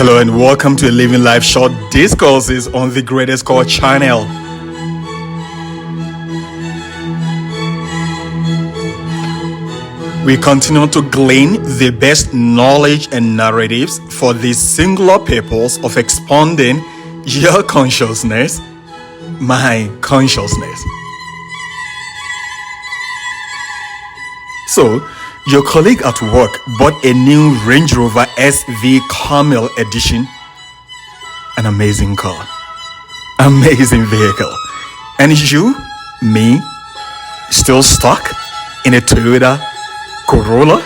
Hello and welcome to a Living Life Short Discourses on the Greatest Core channel. We continue to glean the best knowledge and narratives for the singular purpose of expanding your consciousness, my consciousness. So, your colleague at work bought a new Range Rover SV Camel Edition. An amazing car. Amazing vehicle. And you, me, still stuck in a Toyota Corolla?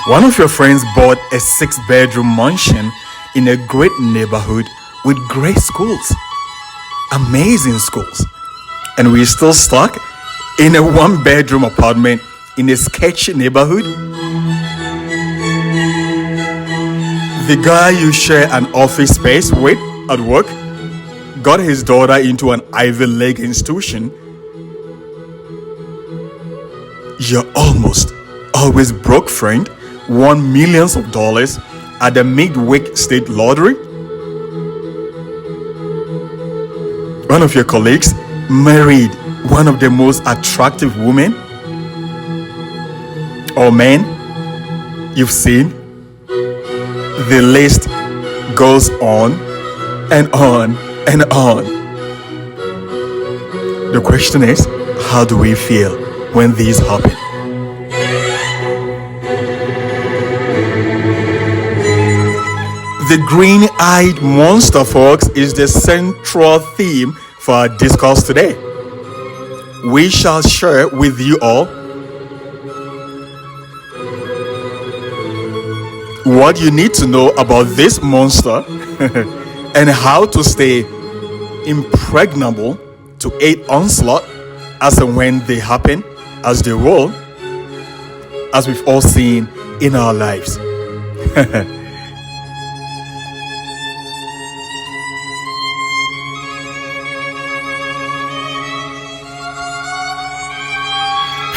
One of your friends bought a 6-bedroom mansion in a great neighborhood with great schools. Amazing schools. And we're still stuck in a 1-bedroom apartment in a sketchy neighborhood. The guy you share an office space with at work got his daughter into an Ivy League institution. Your almost always broke friend won millions of dollars at the midweek state lottery. One of your colleagues married one of the most attractive women or men you've seen. The list goes on and on and on. The question is, how do we feel when these happen? The green-eyed monster, folks, is the central theme for our discourse today. We shall share with you all what you need to know about this monster and how to stay impregnable to aid onslaught as and when they happen, as they will, as we've all seen in our lives.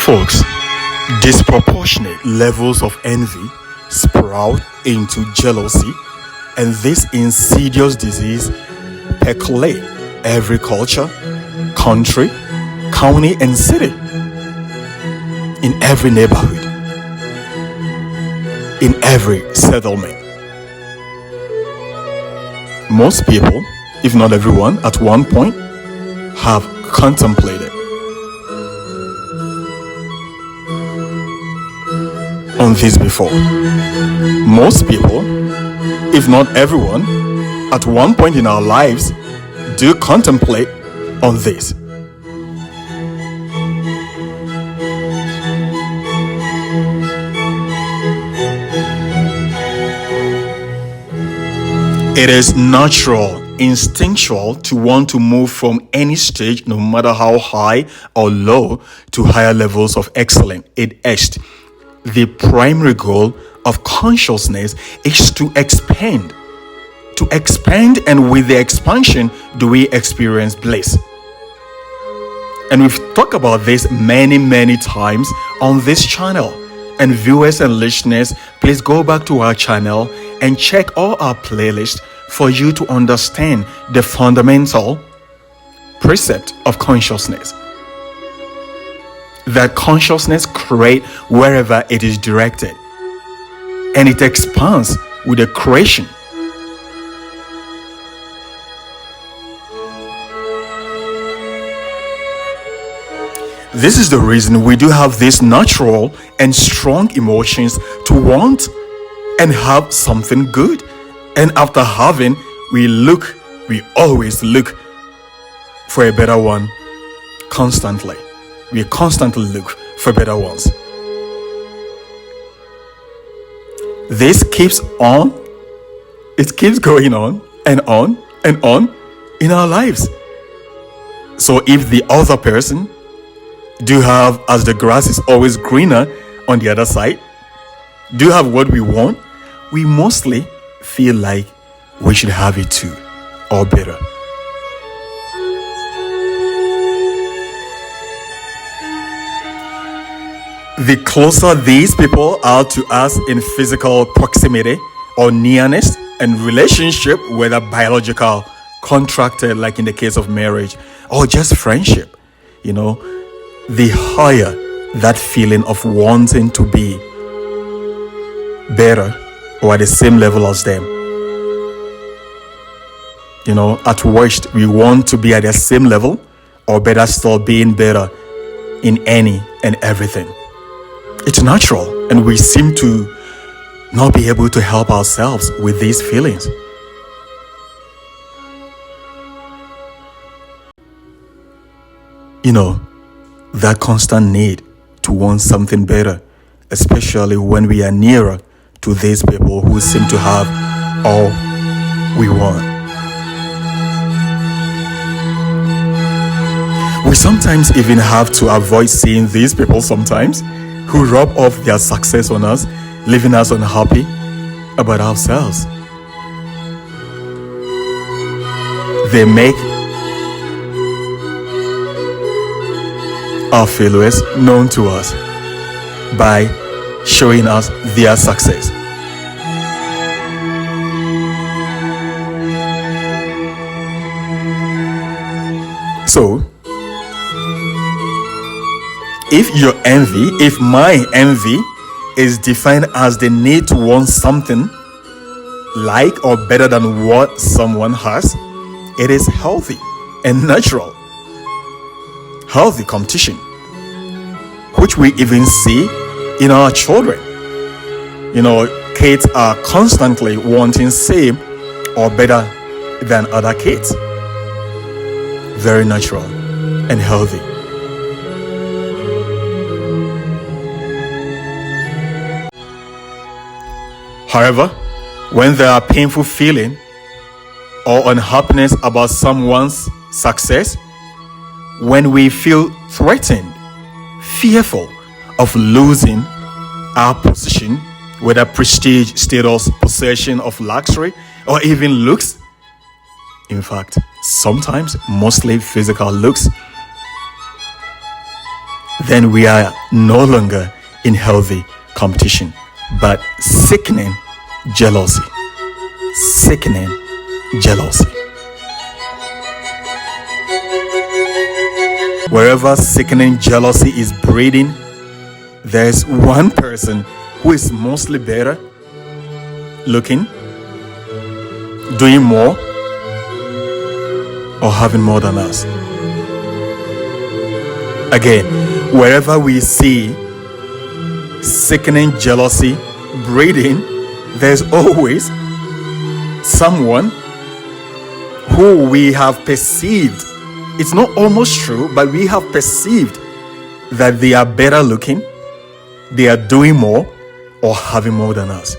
Folks, disproportionate levels of envy sprout into jealousy, and this insidious disease percolate every culture, country, county, and city, in every neighborhood, in every settlement. Most people, if not everyone, at one point have contemplated on this before. Most people, if not everyone, at one point in our lives do contemplate on this. It is natural, instinctual to want to move from any stage, no matter how high or low, to higher levels of excellence. It is the primary goal of consciousness is to expand. And with the expansion, do we experience bliss? And we've talked about this many times on this channel. And viewers and listeners, please go back to our channel and check all our playlists for you to understand the fundamental precept of consciousness. That consciousness creates wherever it is directed, and it expands with the creation. This is the reason we do have these natural and strong emotions to want and have something good, and after having, we always look for a better one constantly. We constantly look for better ones. This keeps on. It keeps going on and on and on in our lives. So if the other person do have, as the grass is always greener on the other side, do have what we want, we mostly feel like we should have it too, or better. The closer these people are to us in physical proximity or nearness, and relationship, whether biological, contracted, like in the case of marriage, or just friendship, the higher that feeling of wanting to be better or at the same level as them. At worst, we want to be at the same level, or better still, being better in any and everything. It's natural, and we seem to not be able to help ourselves with these feelings. That constant need to want something better, especially when we are nearer to these people who seem to have all we want. We sometimes even have to avoid seeing these people sometimes who rub off their success on us, leaving us unhappy about ourselves. They make our failures known to us by showing us their success. So, if my envy is defined as the need to want something like or better than what someone has, it is healthy and natural. Healthy competition, which we even see in our children. Kids are constantly wanting same or better than other kids. Very natural and healthy. However, when there are painful feeling or unhappiness about someone's success, when we feel threatened, fearful of losing our position, whether prestige, status, possession of luxury, or even looks, in fact, sometimes mostly physical looks, then we are no longer in healthy competition, but sickening jealousy. Sickening jealousy. Wherever sickening jealousy is breeding, there's one person who is mostly better looking, doing more, or having more than us. Again, wherever we see sickening jealousy breeding, there's always someone who we have perceived. It's not almost true, but we have perceived that they are better looking, they are doing more, or having more than us.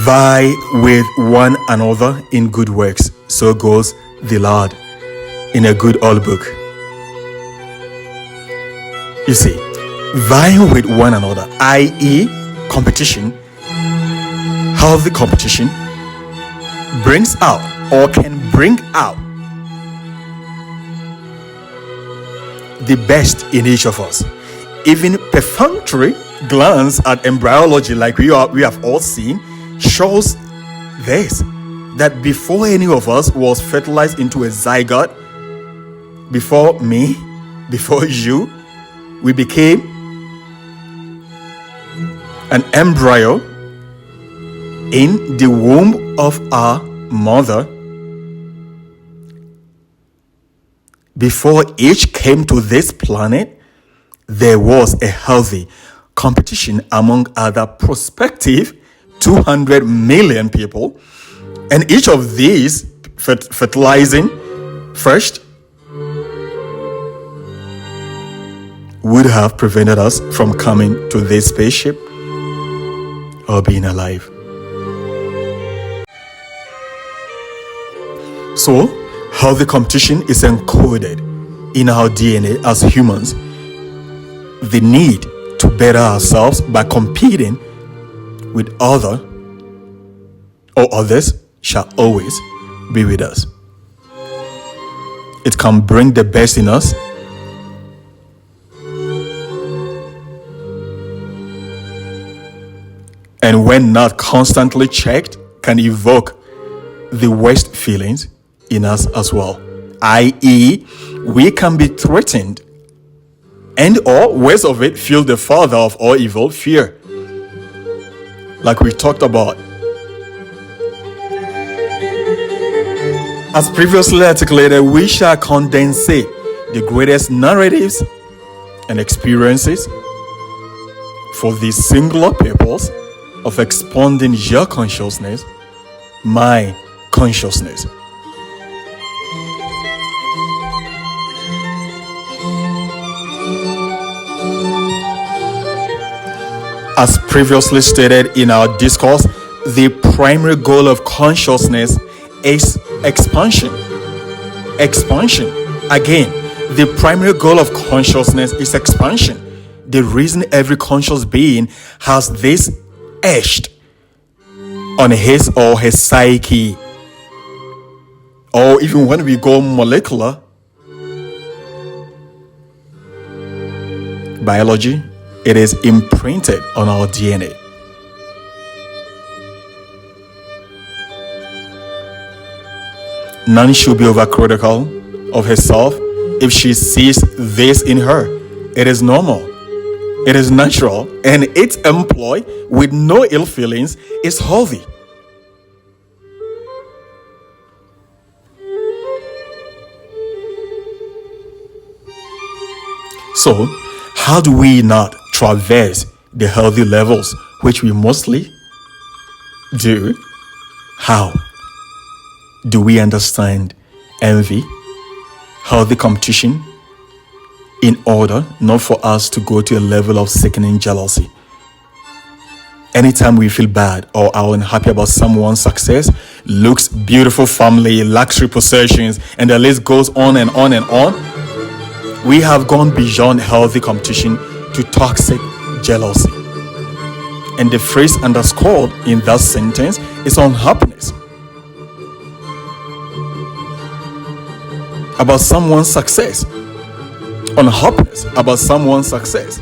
Vie with one another in good works, so goes the Lord in a good old book. You see, vying with one another, i.e., competition, healthy competition, brings out or can bring out the best in each of us. Even perfunctory glance at embryology, like we have all seen, shows this, that before any of us was fertilized into a zygote, before me, before you, we became an embryo in the womb of our mother. Before each came to this planet, there was a healthy competition among other prospective 200 million people, and each of these fertilizing first would have prevented us from coming to this spaceship or being alive. So, healthy competition is encoded in our DNA as humans. The need to better ourselves by competing with other or others shall always be with us. It can bring the best in us and when not constantly checked, can evoke the worst feelings in us as well, i.e., we can be threatened and or worse of it, feel the father of all evil, fear, like we talked about. As previously articulated, we shall condensate the greatest narratives and experiences for the singular purpose of expanding your consciousness, my consciousness. As previously stated in our discourse, the primary goal of consciousness is expansion. Expansion. Again, the primary goal of consciousness is expansion. The reason every conscious being has this etched on his or her psyche, or even when we go molecular biology, it is imprinted on our DNA. None should be overcritical of herself if she sees this in her. It is normal. It is natural, and its employ with no ill feelings is healthy. So, how do we not traverse the healthy levels, which we mostly do? How do we understand envy, healthy competition, in order not for us to go to a level of sickening jealousy? Anytime we feel bad or are unhappy about someone's success, looks, beautiful family, luxury possessions, and the list goes on and on and on, we have gone beyond healthy competition to toxic jealousy. And the phrase underscored in that sentence is unhappiness about someone's success. Unhappiness about someone's success.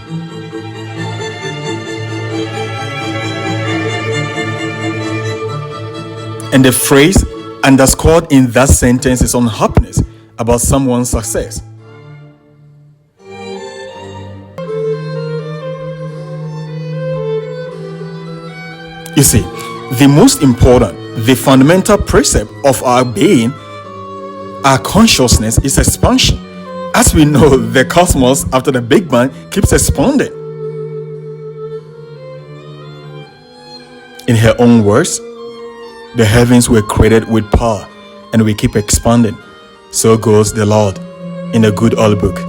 And the phrase underscored in that sentence is unhappiness about someone's success. You see, the most important, the fundamental precept of our being, our consciousness, is expansion. As we know, the cosmos after the Big Bang keeps expanding. In her own words, the heavens were created with power, and we keep expanding. So goes the Lord in the good old book.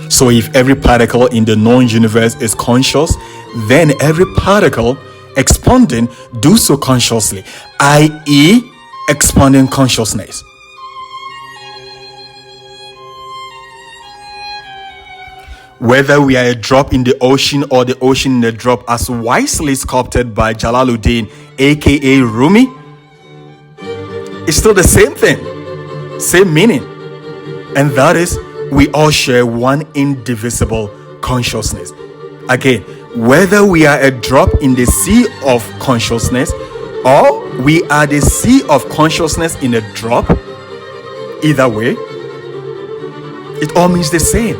So if every particle in the known universe is conscious, then every particle expanding do so consciously, i.e., expanding consciousness. Whether we are a drop in the ocean or the ocean in the drop, as wisely sculpted by Jalaluddin, aka Rumi, it's still the same thing, same meaning. And that is, we all share one indivisible consciousness. Again, whether we are a drop in the sea of consciousness or we are the sea of consciousness in a drop, either way, it all means the same.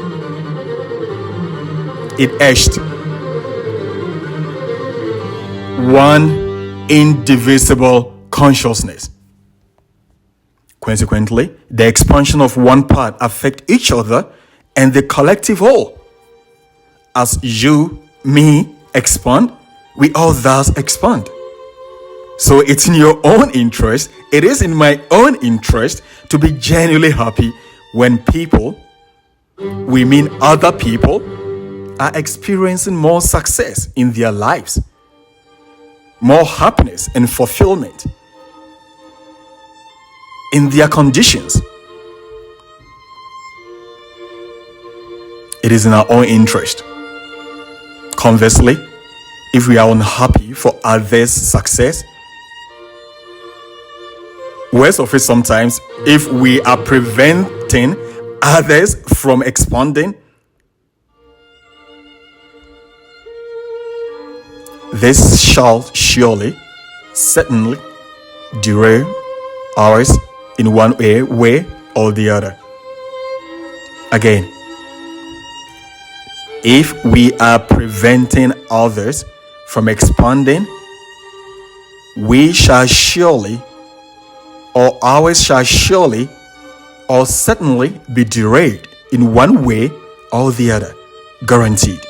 It etched one indivisible consciousness. Consequently, the expansion of one part affects each other and the collective whole. As you, me, expand, we all thus expand. So it's in your own interest, it is in my own interest to be genuinely happy when people, we mean other people, are experiencing more success in their lives, more happiness and fulfillment in their conditions. It is in our own interest. Conversely, if we are unhappy for others' success, worse of it sometimes, if we are preventing others from expanding, This shall surely, certainly derail ours in one way or the other. Again, if we are preventing others from expanding, we shall surely, or ours shall surely, or certainly be derailed in one way or the other. Guaranteed.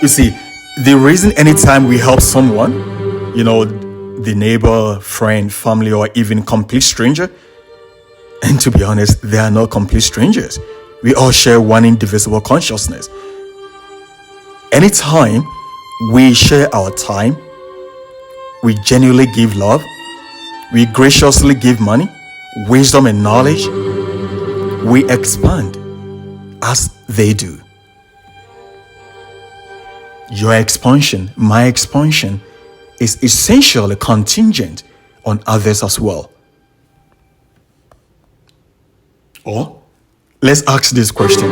You see, the reason anytime we help someone, the neighbor, friend, family, or even complete stranger, and to be honest, they are not complete strangers. We all share one indivisible consciousness. Anytime we share our time, we genuinely give love, we graciously give money, wisdom, and knowledge, we expand as they do. Your expansion, my expansion, is essentially contingent on others as well. Or, let's ask this question.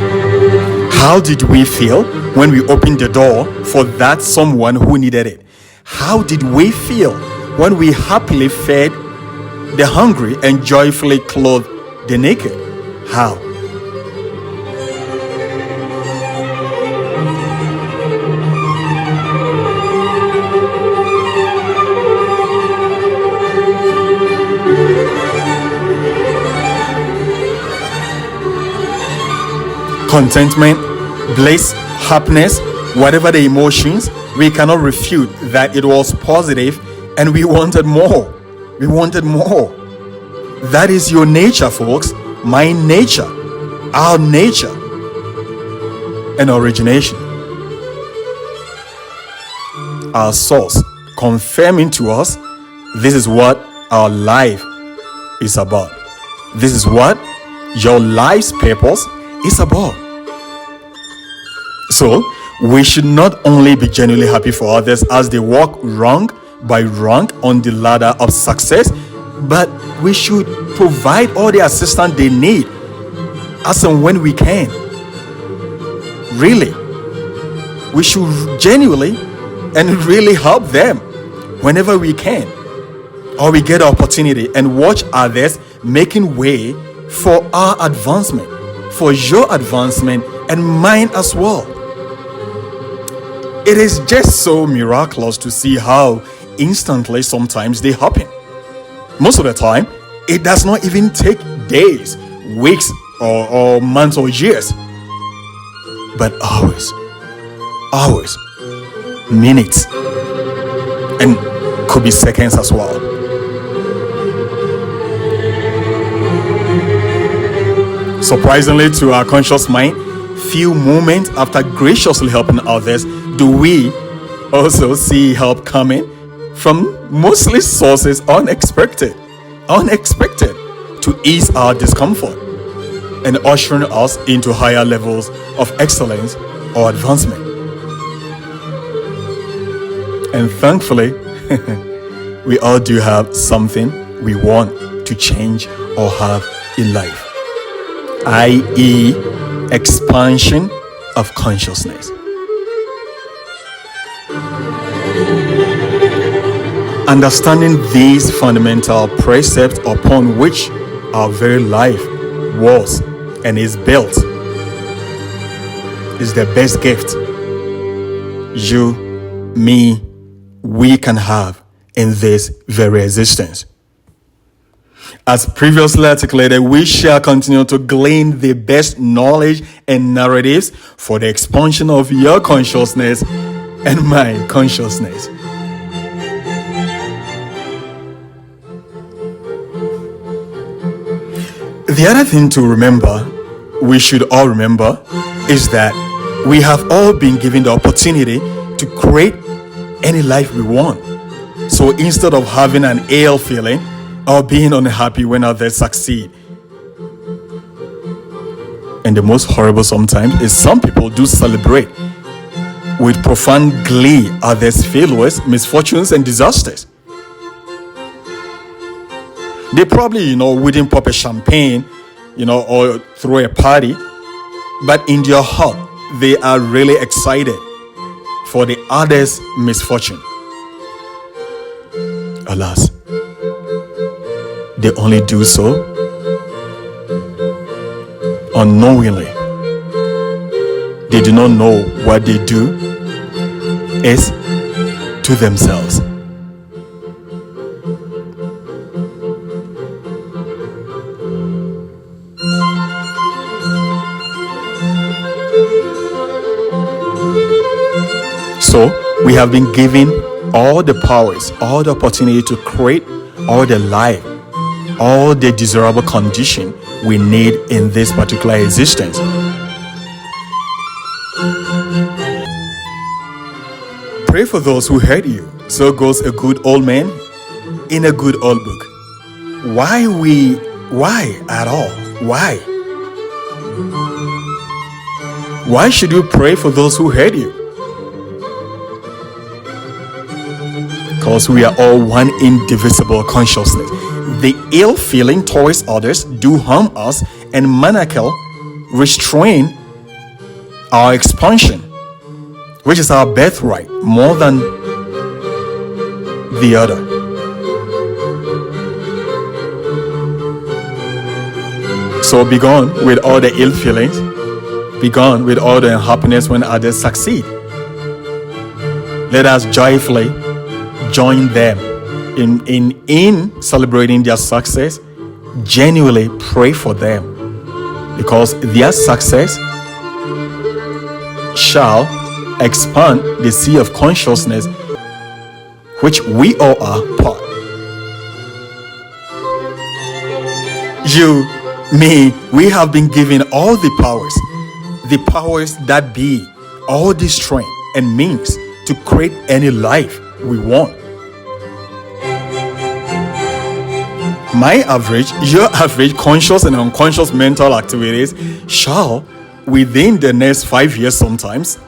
How did we feel when we opened the door for that someone who needed it? How did we feel when we happily fed the hungry and joyfully clothed the naked? How? Contentment, bliss, happiness, whatever the emotions, we cannot refute that it was positive and we wanted more. We wanted more. That is your nature, folks. My nature, our nature, and origination. Our source confirming to us this is what our life is about. This is what your life's purpose is about. So, we should not only be genuinely happy for others as they walk rank by rank on the ladder of success, but we should provide all the assistance they need as and when we can. Really, we should genuinely and really help them whenever we can, or we get the opportunity, and watch others making way for our advancement, for your advancement and mine as well. It is just so miraculous to see how instantly sometimes they happen. Most of the time, it does not even take days, weeks, or months or years, but hours, minutes, and could be seconds as well. Surprisingly, to our conscious mind, few moments after graciously helping others do we also see help coming from mostly sources unexpected to ease our discomfort and ushering us into higher levels of excellence or advancement. And thankfully, we all do have something we want to change or have in life, i.e., expansion of consciousness. Understanding these fundamental precepts upon which our very life was and is built is the best gift you, me, we can have in this very existence. As previously articulated, we shall continue to glean the best knowledge and narratives for the expansion of your consciousness and my consciousness. The other thing to remember, we should all remember, is that we have all been given the opportunity to create any life we want. So instead of having an ill feeling or being unhappy when others succeed, and the most horrible sometimes is some people do celebrate with profound glee others' failures, misfortunes, and disasters. They probably, wouldn't pop a champagne, or throw a party, but in their heart, they are really excited for the other's misfortune. Alas, they only do so unknowingly. They do not know what they do is to themselves. So we have been given all the powers, all the opportunity to create all the life, all the desirable condition we need in this particular existence. Pray for those who hurt you. So goes a good old man in a good old book. Why at all? Why? Why should you pray for those who hurt you? Because we are all one indivisible consciousness. The ill feeling towards others do harm us and maniacal restrain our expansion, which is our birthright more than the other. So be gone with all the ill feelings, be gone with all the unhappiness when others succeed. Let us joyfully join them in celebrating their success. Genuinely pray for them, because their success shall expand the sea of consciousness which we all are part. You, me, we have been given all the powers that be, all the strength and means to create any life we want. My average, your average conscious and unconscious mental activities shall, within the next 5 years sometimes,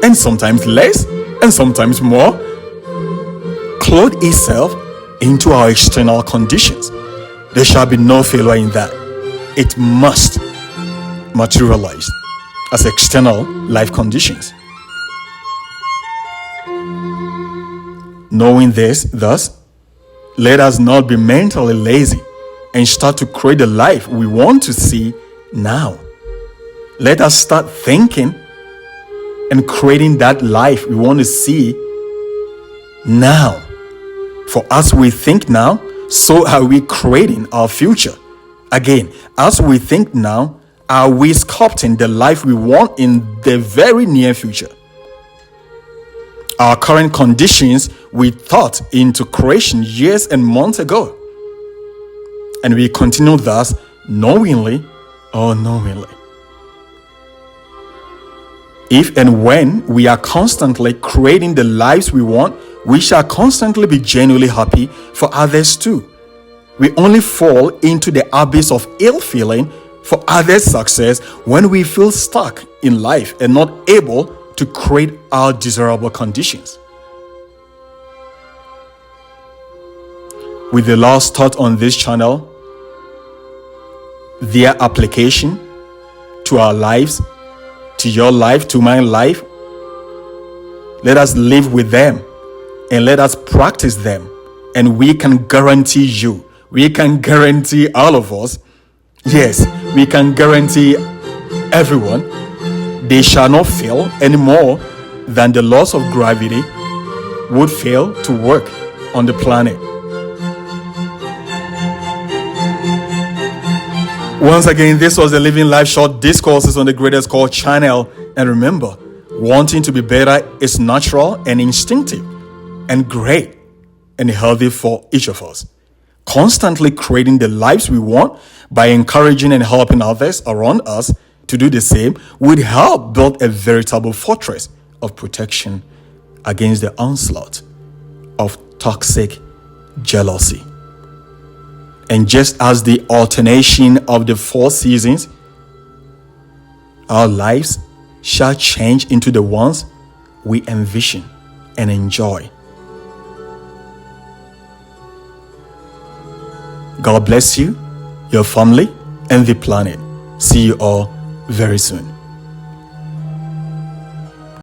and sometimes less, and sometimes more, clothe itself into our external conditions. There shall be no failure in that. It must materialize as external life conditions. Knowing this, thus, let us not be mentally lazy and start to create the life we want to see now. Let us start thinking and creating that life we want to see now. For as we think now, so are we creating our future. Again, as we think now, are we sculpting the life we want in the very near future. Our current conditions we thought into creation years and months ago. And we continue thus knowingly or unknowingly. If and when we are constantly creating the lives we want, we shall constantly be genuinely happy for others too. We only fall into the abyss of ill feeling for others' success when we feel stuck in life and not able to create our desirable conditions. With the last thought on this channel, their application to our lives, to your life, to my life, let us live with them and let us practice them. And we can guarantee you, we can guarantee all of us, yes, we can guarantee everyone, they shall not fail any more than the laws of gravity would fail to work on the planet. Once again, this was the Living Life Short Discourses on the Greatest Call channel. And remember, wanting to be better is natural and instinctive and great and healthy for each of us. Constantly creating the lives we want by encouraging and helping others around us to do the same would help build a veritable fortress of protection against the onslaught of toxic jealousy. And just as the alternation of the 4 seasons, our lives shall change into the ones we envision and enjoy. God bless you, your family, and the planet. See you all very soon.